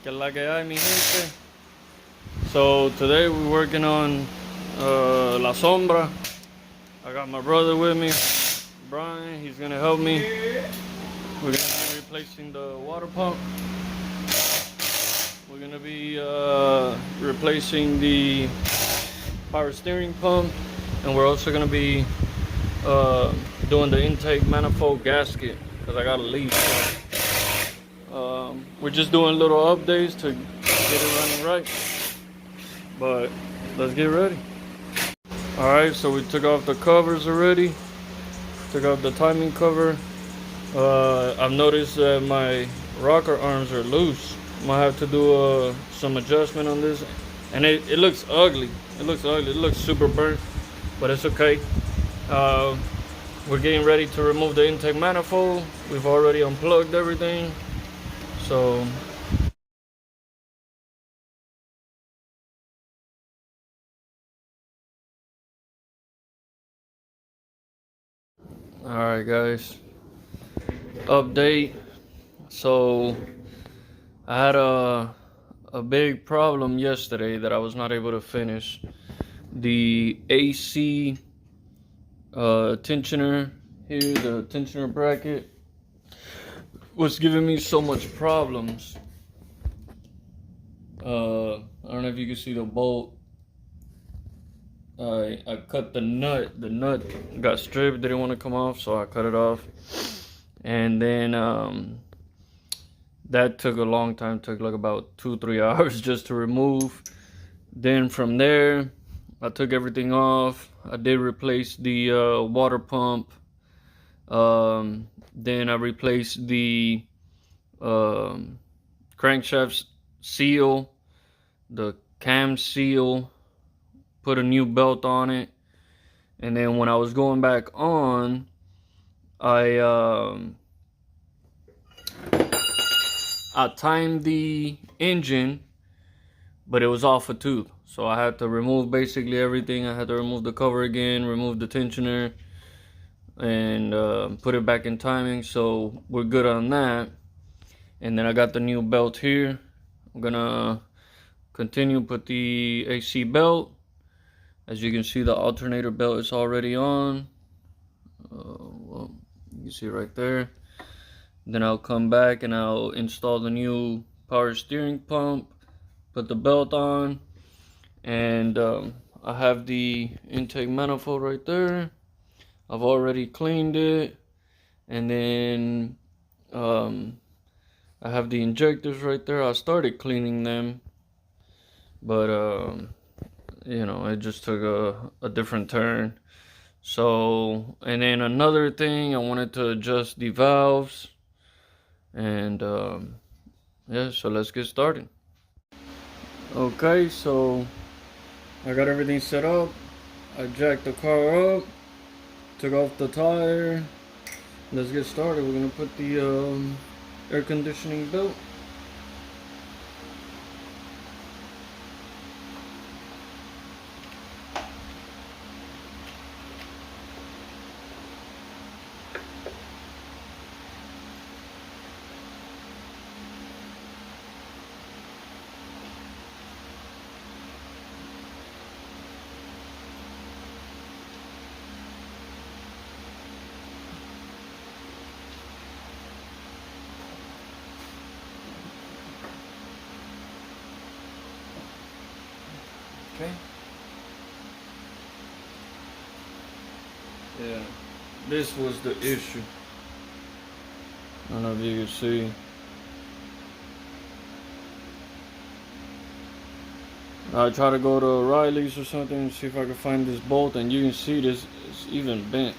Que la que hay, mi gente. So today we're working on La Sombra. I got my brother with me, Brian. He's gonna help me. We're gonna be replacing the water pump. We're gonna be replacing the power steering pump, and we're also gonna be doing the intake manifold gasket because I got a leak. So, we're just doing little updates to get it running right. But let's get ready. Alright, so we took off the covers already. Took off the timing cover. I've noticed that my rocker arms are loose. Might have to do some adjustment on this. And it looks ugly. It looks ugly. It looks super burnt. But it's okay. We're getting ready to remove the intake manifold. We've already unplugged everything. So alright guys. Update. So I had a big problem yesterday that I was not able to finish. The AC tensioner here, the tensioner bracket, was giving me so much problems. I don't know if you can see the bolt. I cut the nut. The nut got stripped, didn't want to come off, so I cut it off. And then that took a long time, took like about 2-3 hours just to remove. Then from there, I took everything off. I did replace the water pump. Then I replaced the crankshaft seal, the cam seal, put a new belt on it. And then when I was going back on, I timed the engine, but it was off a tooth. So I had to remove basically everything. I had to remove the cover again, remove the tensioner, and put it back in timing. So we're good on that. And then I got the new belt here. I'm gonna continue put the AC belt. As you can see, the alternator belt is already on. Well, you can see right there. Then I'll come back and I'll install the new power steering pump, put the belt on, and I have the intake manifold right there. I've already cleaned it, and then I have the injectors right there. I started cleaning them, but you know, it just took a different turn. So, and then another thing, I wanted to adjust the valves, and yeah, so let's get started. Okay, so I got everything set up. I jacked the car up, took off the tire. Let's get started. We're gonna put the air conditioning belt. Okay. Yeah, this was the issue. I don't know if you can see. I try to go to O'Reilly's or something and see if I can find this bolt, and you can see this is even bent.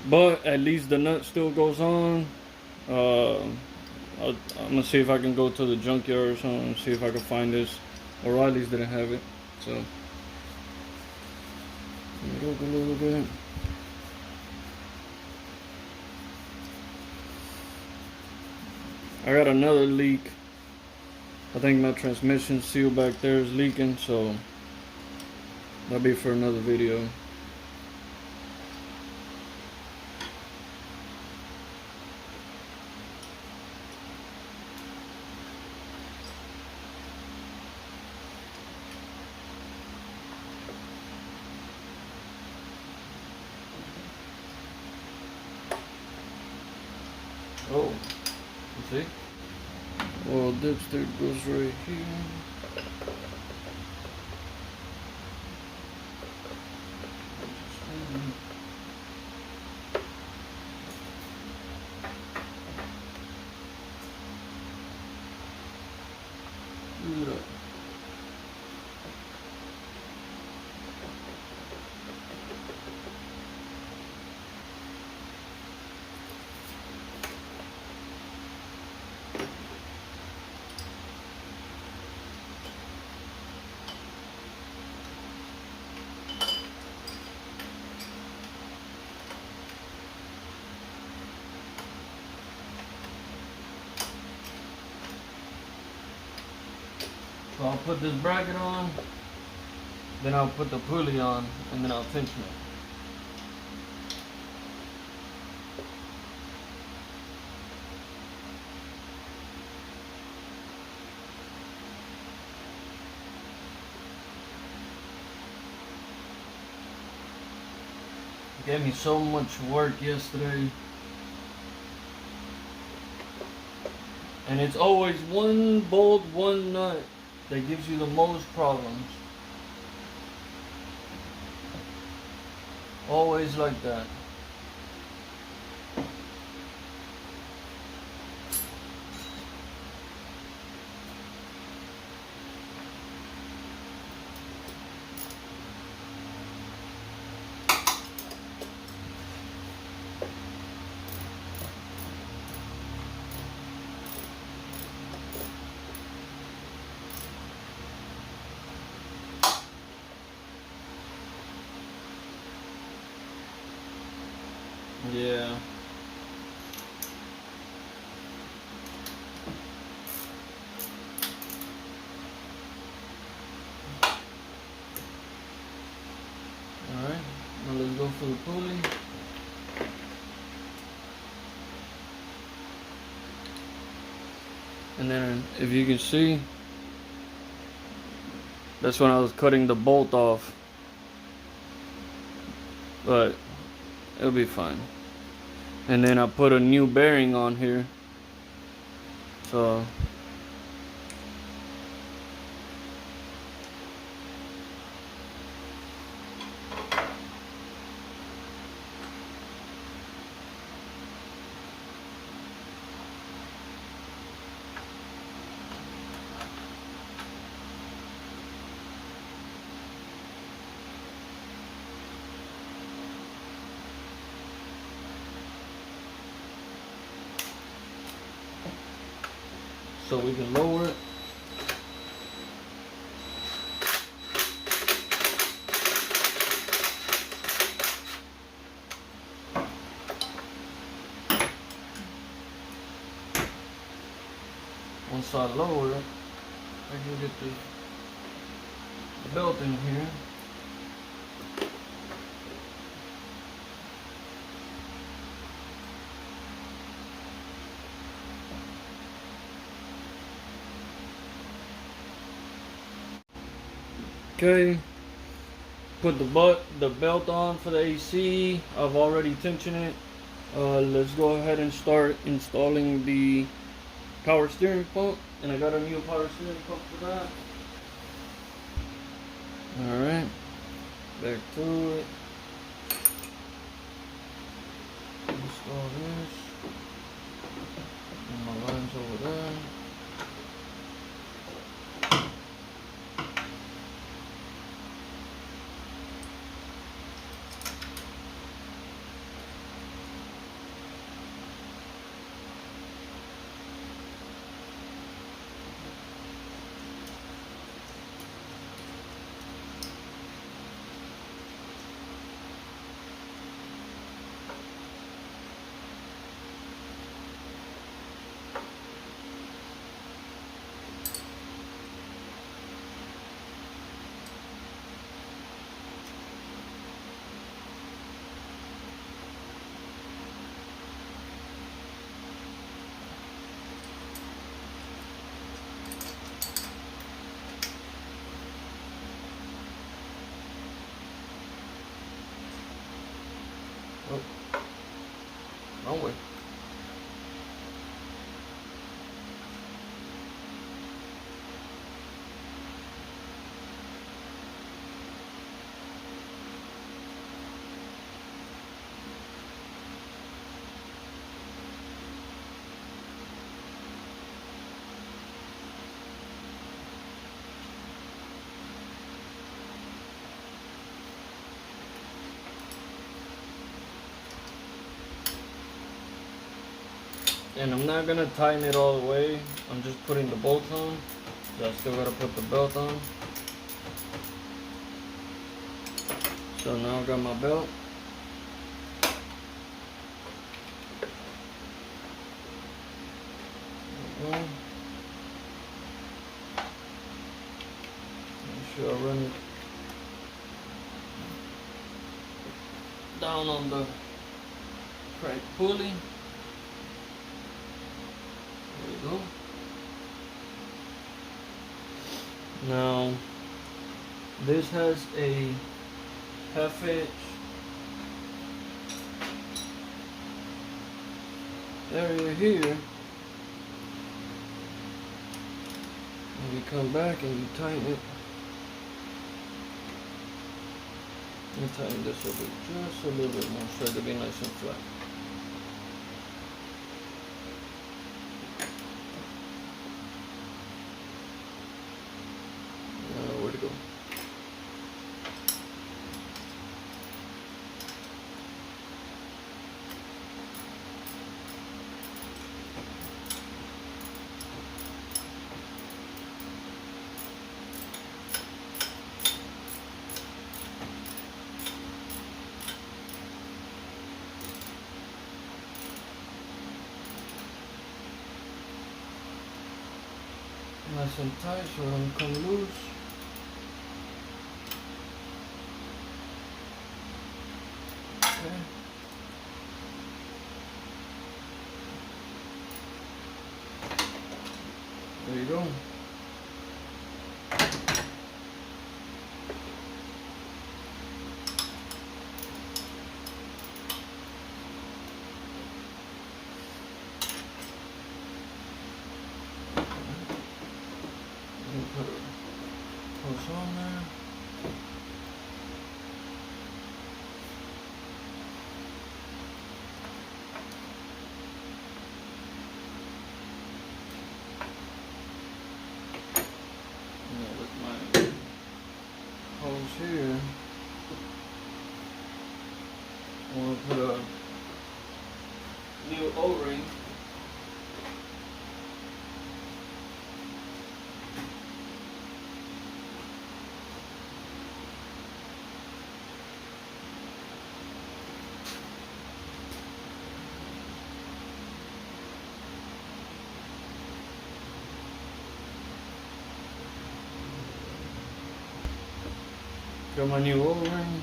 But at least the nut still goes on. I'm gonna see if I can go to the junkyard or something and see if I can find this. O'Reilly's didn't have it, so look a little bit. I got another leak. I think my transmission seal back there is leaking, so that'll be for another video. Oh, you see? Well, dipstick goes right here. Look. So I'll put this bracket on, then I'll put the pulley on, and then I'll tension it. It gave me so much work yesterday. And it's always one bolt, one nut that gives you the most problems. Always like that. Yeah. Alright, now let's go for the pulley. And then if you can see, that's when I was cutting the bolt off. But it'll be fine. And then I put a new bearing on here. So we can lower it. Once I lower it, I can get the belt in here. Okay, put the belt on for the AC. I've already tensioned it. Let's go ahead and start installing the power steering pump, and I got a new power steering pump for that. Alright, back to it. Install this. And my line's over there. Oh, wrong way. And I'm not gonna tighten it all the way. I'm just putting the bolts on. So I still gotta put the belt on. So now I got my belt. Make sure I run it down on the crank pulley. There we go. Now this has a half-inch area here. And you come back and you tighten it. Let me tighten this over just a little bit more so it'll be nice and flat. Now where to go? Nice and tight so it don't come loose. Okay. There you go. Put a hose on there. Now with my hose here, I want to put a new O-ring. Got my new O-ring.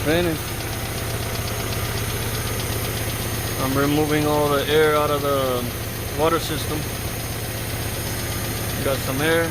Finished. I'm removing all the air out of the water system. Got some air.